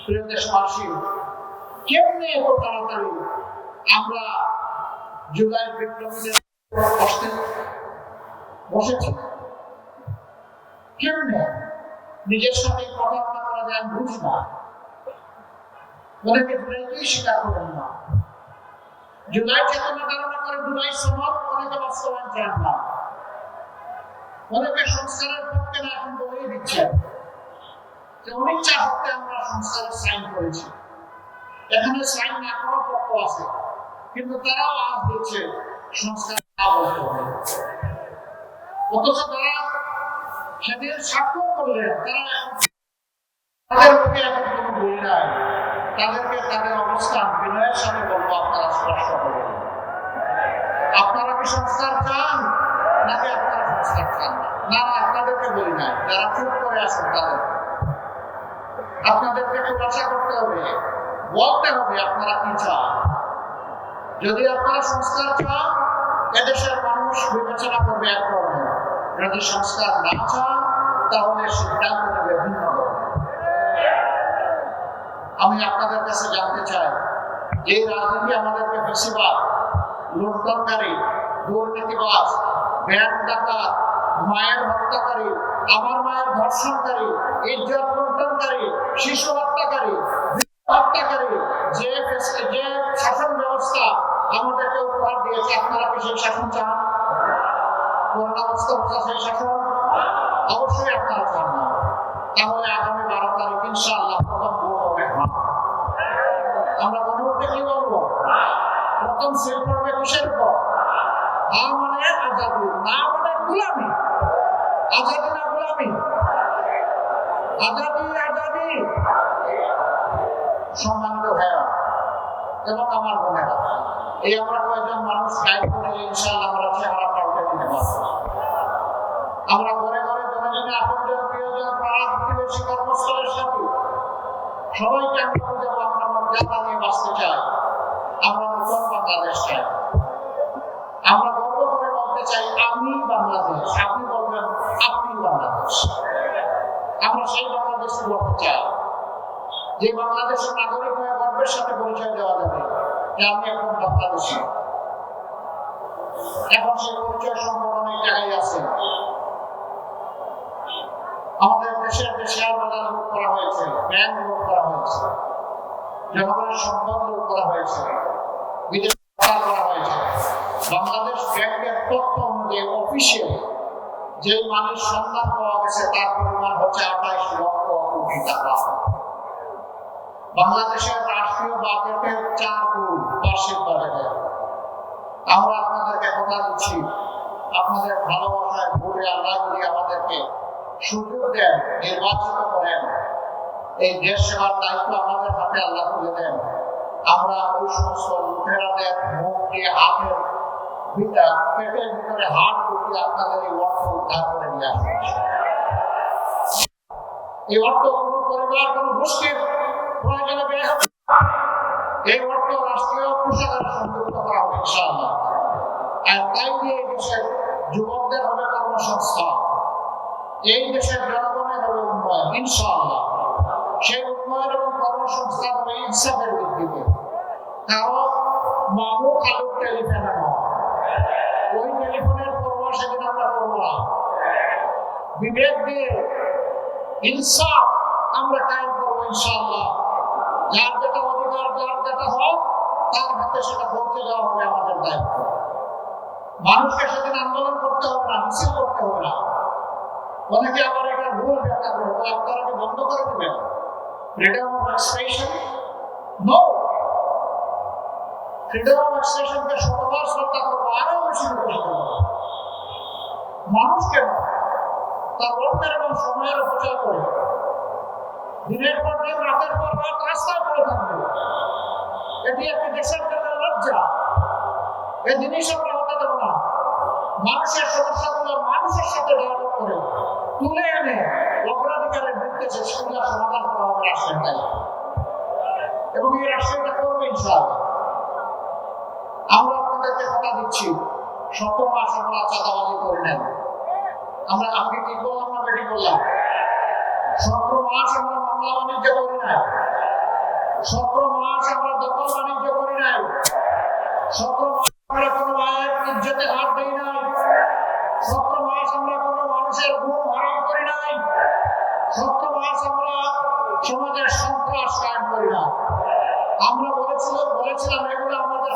প্রিয় দেশবাসী, কেমনে এত তাড়াতাড়ি আমরা জুলাই বিপ্লবীদের বসেছি? কেমনে নিজের সাথে কথাবার্তা করা যায় বুঝ না, অনেকে জুলাইকেই স্বীকার করেন না। জুলাই চেতনা ধারণা করে জুলাই সনদ অনেকে বাস্তবায়ন চান না, অনেকে সংস্কারের পক্ষে না এখন বলেই দিচ্ছেন যে অনিচ্ছা সত্ত্বে আমরা সংস্কারের সাইন করেছি। এখানে সাইন না করা পক্ষ আছে, কিন্তু তারাও আজ দিচ্ছে সংস্কার না বলতে হবে। অথচ তারা সেদিন স্বাক্ষর করলেন, তাদের মুখে এখন কোনো বই নাই। তাদেরকে তাদের অবস্থান বিনয়ের সাথে বলবো, আপনারা স্পষ্ট করবেন, আপনারা কি সংস্কার চান নাকি আপনারা সংস্কার চান না? না, আপনাদেরকে বলি নাই, যারা চুপ করে আছেন তাদেরকে আপনাদেরকে খোলাসা করতে হবে, বলতে হবে আপনারা কি চান। যদি আপনারা সংস্কার চান, এদেশের মানুষ বিবেচনা করবে এক ধরনের, যদি সংস্কার না চান তাহলে সিদ্ধান্ত নেবে ভিন্ন ধরনের। আমি আপনাদের কাছে জানতে চাই, এই রাজনীতি আমাদেরকে বেশিরভাগ লুণ্ঠনকারী, দুর্নীতিবাজ, ব্যাংক ডাকাত, মায়ের হত্যাকারী, আমার মায়ের ধর্ষণকারী, ইজ্জত লুণ্ঠনকারী, শিশু হত্যাকারী, হত্যাকারী যে শাসন ব্যবস্থা আমাদেরকে উপহার দিয়েছে, আপনারা কি সেই শাসন চান? করোনা অবস্থা সেই শাসন অবশ্যই আপনারা চান না। তাহলে আগামী 12 তারিখ ইনশাআল্লাহ প্রথম ভোট হবে না। আমরা গণভোটে কি বলবো? প্রথম সিল পড়বে কিসের উপর? হ্যাঁ মানে আজাদি, না মানে গুলামি। আজাদি না গুলামি? আজাদি, আজাদি। সম্মানিত ভাইরা এবং আমার বোনেরা, এই আমরা কয়েকজন মানুষ গাইড করে ইনশাআল্লাহ আমরা চেহারা পাল্টে দিতে পারবো। আমরা ঘরে ঘরে জনে জনে আপনজন, প্রিয়জন, পাড়া প্রতিবেশী, কর্মস্থলের সাথে সবাইকে আমরা বুঝাবো আমরা মর্যাদা নিয়ে বাঁচতে চাই, আমরা নতুন বাংলাদেশ চাই। আমরা গর্ব করে বলতে চাই আমি বাংলাদেশ, আপনি বলবেন আপনি বাংলাদেশ। আমরা সেই বাংলাদেশ বলতে চাই যে বাংলাদেশের নাগরিক হয়ে গর্বের সাথে পরিচয় দেওয়া যাবে যে আমি এখন বাংলাদেশী। এখন সেই পরিচয় সম্পর্ক অনেক জায়গায় আছে। আমাদের দেশের যে শেয়ার বাজার লুট করা হয়েছে, ব্যাংক লুট করা হয়েছে, জনগণের সম্পদ লুট করা হয়েছে, বিদেশ করা হয়েছে। বাংলাদেশ ব্যাংকের তথ্য অনুযায়ী অফিসিয়াল যে মানের সন্ধান পাওয়া গেছে তার পরিমাণ হচ্ছে 28 লক্ষ কোটি টাকা। বাংলাদেশের রাষ্ট্রীয় বাজেটের 4 গুণ বার্ষিক বাজেটে। আমরা আপনাদেরকে কথা দিচ্ছি, আপনাদের ভালোবাসায় ভোটে আল্লাহ যদি আমাদেরকে সুযোগ দেন, নির্বাচিত করেন, এই দেশ সেবার দায়িত্ব আমাদের হাতে আল্লাহ তুলে দেন, আমরা ওই সমস্ত লুটেরাদের মুখ দিয়ে হাতের পেটের ভিতরে হাত ঢুকিয়ে আপনাদের এই অর্থ উদ্ধার করে নিয়ে আসবে। এই অর্থ কোনো পরিবার, কোনো গোষ্ঠীর প্রয়োজনে ব্যয় হবে। এই অর্থ রাষ্ট্রীয় কোষাগারে সংযুক্ত করা হবে ইনশাআল্লাহ। আর তাই দিয়ে এই দেশের যুবকদের হবে কর্মসংস্থান, এই দেশের জনগণের হবে উন্নয়ন ইনশাআল্লাহ। সেই উন্নয়ন এবং কর্মসংস্থান হবে ইনসাফের ভিত্তিতে। কারণ মামু খালুর টেলিফোনে নয়, ওই টেলিফোনের পরোয়া সেদিন আমরা করবো না। বিবেক দিয়ে ইনসাফ আমরা কায়েম করবো ইনশাআল্লাহ। যার যেটা অধিকার, যার যেটা হক, তার হাতে সেটা পৌঁছে দেওয়া হবে আমাদের দায়িত্ব। মানুষকে সেদিন আন্দোলন করতে হবে না, মিছিল করতে হবে না। অনেকে আবার এটা ভুল ব্যাখ্যা করে, তো আপনারা কি বন্ধ করে দেবেন freedom of expression? No, freedom of এক্সপ্রেশনকে শতবার শ্রদ্ধা করবো, আরো বেশি করবো। মানুষকে তার অর্থের এবং সময়ের অপচয় করে দিনের পর দিন, রাতের পর রাত রাস্তায় পড়ে থাকবে, এটি একটি দেশের জন্য লজ্জা। এই জিনিস আমরা হতে দেবো না। মানুষের সমস্যাগুলো মানুষের সাথে ডায়ালগ করে তুলে এনে অগ্রাধিকারের ভিত্তিতে সেগুলো সমাধান করা হবে রাষ্ট্রের দায়িত্ব, এবং এই রাষ্ট্র এটা করবে ইনশাআল্লাহ। আমরা আপনাদেরকে কথা দিচ্ছি, 17 মাস আমরা চাঁদাবাজি করে নেন। আমি ঠিক বললাম না বেটি বললাম? 17 মাস আমরা মামলা বাণিজ্য করি না। 17 মাস আমরা দখল বাণিজ্য করি নাই, 17 মাস আমরা কোনো মায়ের ইজ্জতে হাত দিই নাই, 17 মাস আমরা কোনো মানুষের ঘুম হারাম করি নাই, 17 মাস আমরা সমাজের সন্ত্রাস কায়েম করি না। আমরা বলেছিলাম এগুলো আমাদের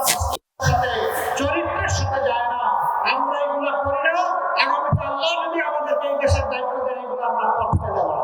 সাথে চরিত্রের সাথে যায় না, আমরা এগুলো করি না। আগামীতে আল্লাহ যদি আমাদেরকে এই দেশের দায়িত্ব দেন, এগুলো আমরা করতে দেব না।